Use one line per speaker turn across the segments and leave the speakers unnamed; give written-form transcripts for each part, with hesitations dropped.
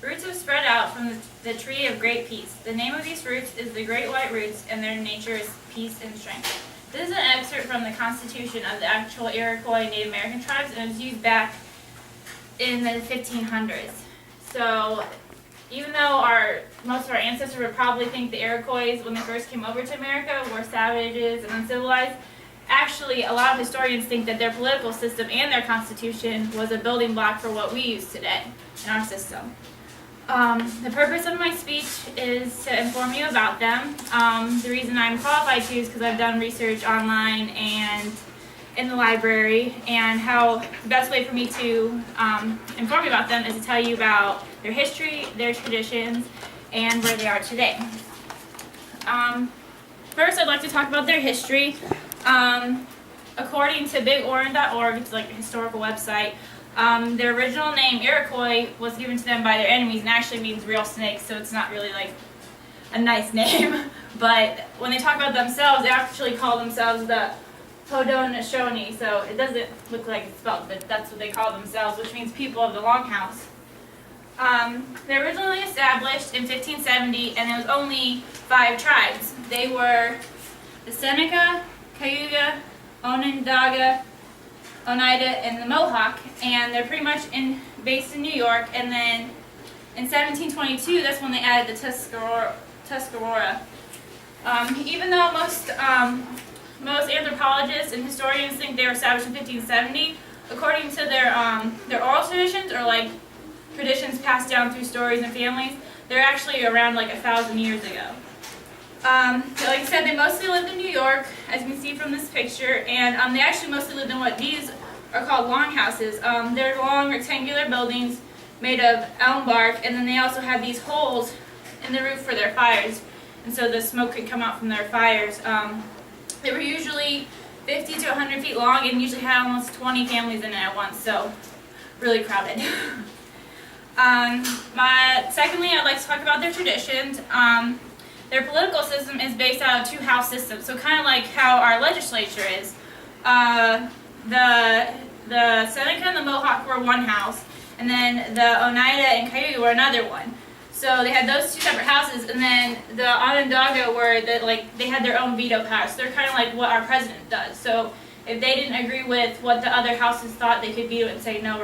Roots have spread out from the tree of great peace. The name of these roots is the great white roots, and their nature is peace and strength. This is an excerpt from the Constitution of the actual Iroquois Native American tribes, and it was used back in the 1500s. So even though most of our ancestors would probably think the Iroquois, when they first came over to America, were savages and uncivilized, actually a lot of historians think that their political system and their constitution was a building block for what we use today in our system. The purpose of my speech is to inform you about them. The reason I'm qualified to is because I've done research online and in the library, and how the best way for me to inform you about them is to tell you about their history, their traditions, and where they are today. First, I'd like to talk about their history. According to bigoran.org, it's like a historical website, their original name, Iroquois, was given to them by their enemies and actually means real snakes, so it's not really like a nice name. But when they talk about themselves, they actually call themselves the Haudenosaunee, so it doesn't look like it's spelled, but that's what they call themselves, which means people of the Longhouse. They were originally established in 1570, and there was only 5 tribes. They were the Seneca, Cayuga, Onondaga, Oneida, and the Mohawk, and they're pretty much based in New York. And then in 1722, that's when they added the Tuscarora. Even though most anthropologists and historians think they were established in 1570, according to their oral traditions, or like traditions passed down through stories and families, they're actually around like 1,000 years ago. Like I said, they mostly lived in New York, as you can see from this picture, and they actually mostly lived in what these are called longhouses. They're long rectangular buildings made of elm bark, and then they also had these holes in the roof for their fires, and so the smoke could come out from their fires. They were usually 50 to 100 feet long and usually had almost 20 families in it at once, so really crowded. Secondly, I'd like to talk about their traditions. Their political system is based out of 2-house systems, so kind of like how our legislature is. The Seneca and the Mohawk were one house, and then the Oneida and Cayuga were another one. So they had those 2 separate houses, and then the Onondaga were they had their own veto power. So they're kind of like what our president does. So if they didn't agree with what the other houses thought, they could veto it and say, no,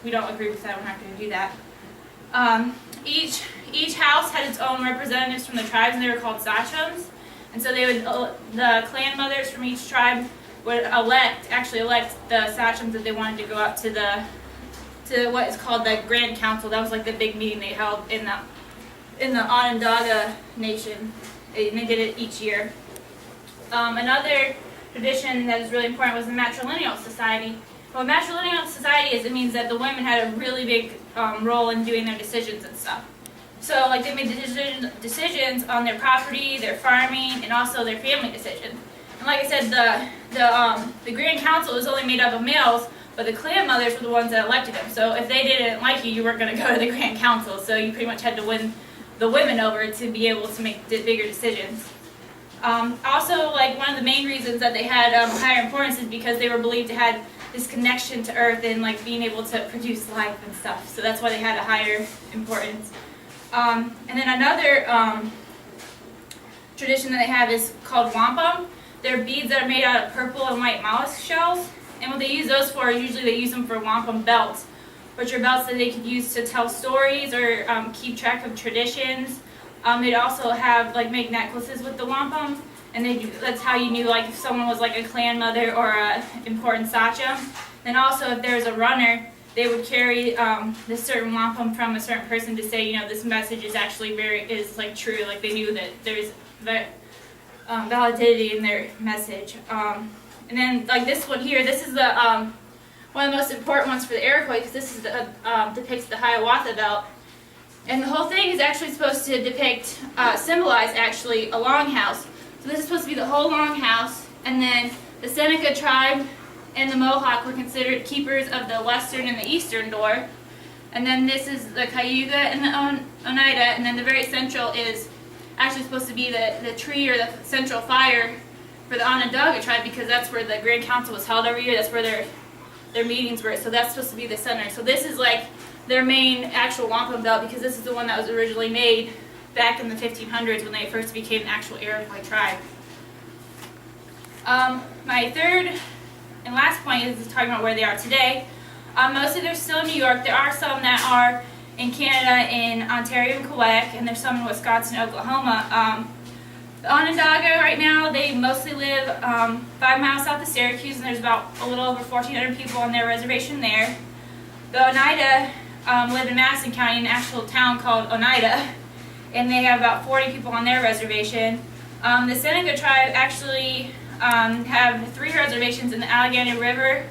we don't agree with that. We're not going to do that. Each house had its own representatives from the tribes, and they were called sachems. And so the clan mothers from each tribe would actually elect the sachems that they wanted to go up to what is called the Grand Council. That was like the big meeting they held in the Onondaga Nation. They did it each year. Another tradition that is really important was the matrilineal society. What matrilineal society is, it means that the women had a really big role in doing their decisions and stuff. So like they made decisions on their property, their farming, and also their family decisions. And like I said, the Grand Council was only made up of males, but the clan mothers were the ones that elected them. So if they didn't like you, you weren't going to go to the Grand Council. So you pretty much had to win the women over to be able to make bigger decisions. Also, like one of the main reasons that they had higher importance is because they were believed to have this connection to Earth and like being able to produce life and stuff. So that's why they had a higher importance. And then another tradition that they have is called wampum. They're beads that are made out of purple and white mollusk shells. And what they use those for is usually they use them for wampum belts, which are belts that they could use to tell stories or keep track of traditions. They'd also have make necklaces with the wampum, and that's how you knew if someone was like a clan mother or a important sachem. Then also if there's a runner, they would carry this certain wampum from a certain person to say, this message is actually true. Like they knew that there's validity in their message. And then this one here, this is the one of the most important ones for the Iroquois, because this is depicts the Hiawatha belt. And the whole thing is actually supposed to symbolize actually a longhouse. So this is supposed to be the whole longhouse, and then the Seneca tribe and the Mohawk were considered keepers of the western and the eastern door. And then this is the Cayuga and the Oneida, and then the very central is actually supposed to be the tree or the central fire for the Onondaga tribe, because that's where the Grand Council was held every year. That's where their meetings were. So that's supposed to be the center. So this is their main actual wampum belt, because this is the one that was originally made back in the 1500s when they first became an actual Iroquois tribe. My third and last point is talking about where they are today. Mostly they're still in New York. There are some that are in Canada, in Ontario and Quebec, and there's some in Wisconsin and Oklahoma. The Onondaga right now, they mostly live 5 miles south of Syracuse, and there's about a little over 1,400 people on their reservation there. The Oneida live in Madison County, an actual town called Oneida, and they have about 40 people on their reservation. The Seneca tribe actually have 3 reservations in the Allegheny River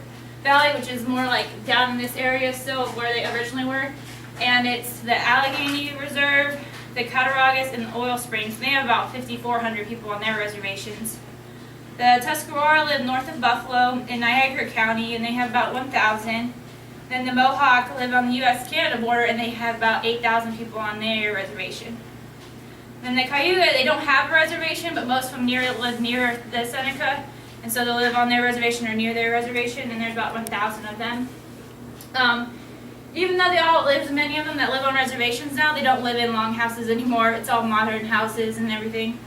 Valley, which is more like down in this area still of where they originally were. And it's the Allegheny Reserve, the Cattaraugus, and the Oil Springs. And they have about 5,400 people on their reservations. The Tuscarora live north of Buffalo in Niagara County, and they have about 1,000. Then the Mohawk live on the U.S.-Canada border, and they have about 8,000 people on their reservation. Then the Cayuga, they don't have a reservation, but most of them live near the Seneca, and so they'll live on their reservation or near their reservation, and there's about 1,000 of them. Even though many of them that live on reservations now, they don't live in longhouses anymore. It's all modern houses and everything.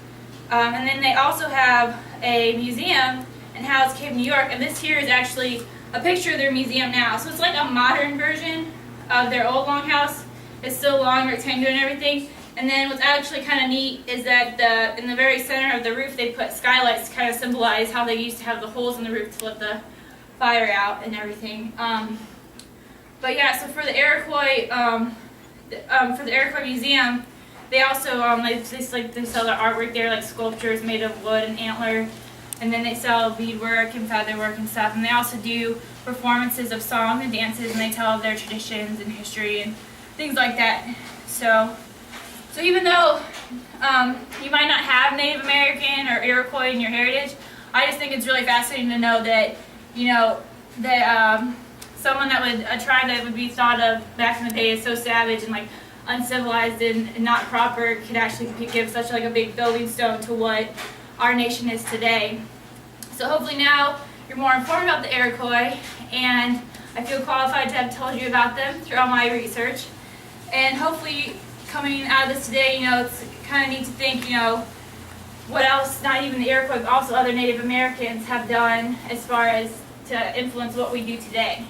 And then they also have a museum in Hallett's Cave, New York, and this here is actually a picture of their museum now. So it's like a modern version of their old longhouse. It's still long, rectangular, and everything. And then what's actually kind of neat is that in the very center of the roof they put skylights to kind of symbolize how they used to have the holes in the roof to let the fire out and everything. But yeah, so for the Iroquois, Museum, they also they sell their artwork there, like sculptures made of wood and antler, and then they sell beadwork and featherwork and stuff. And they also do performances of songs and dances, and they tell of their traditions and history and things like that. So even though you might not have Native American or Iroquois in your heritage, I just think it's really fascinating to know that, a tribe that would be thought of back in the day as so savage and like uncivilized and not proper could actually give such like a big building stone to what our nation is today. So hopefully now you're more informed about the Iroquois, and I feel qualified to have told you about them through all my research. And hopefully coming out of this today, it's kind of neat to think, what else, not even the Iroquois, but also other Native Americans have done as far as to influence what we do today.